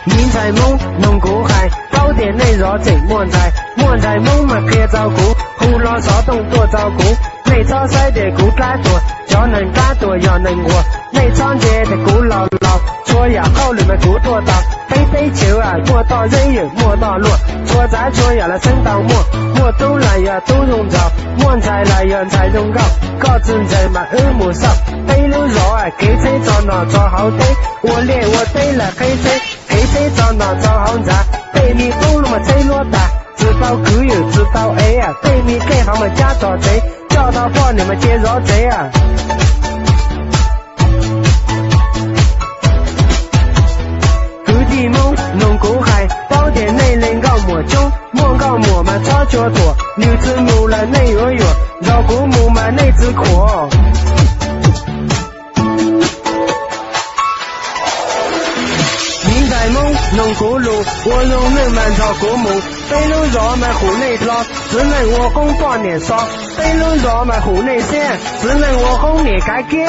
明在梦弄过海，宝殿内若贼莫在，莫在梦嘛可照顾，胡乱骚动多照顾，内草塞的古干多，叫能干多要能活，内长街的古老老，错呀好人们古多大，飞球啊莫到人有莫到落，错在错呀了生到莫，莫都来呀都用着，莫才来呀才用高，搞真在嘛耳目少，飞路绕啊给车找那找好对，我练我对了黑车，黑车找那找好杂，对面公路嘛车落大，知道狗有知道 A 啊，对面给他们家找贼，叫他帮你们接绕贼啊。梦弄过海，宝殿内人搞莫穷，莫搞莫嘛超脚多，牛子木了内月月，绕过木嘛内子阔。明在梦弄过路，我用人满朝过目，飞路绕满湖内拉，只能我红八年少，飞路绕满湖内线，只能我红年改变。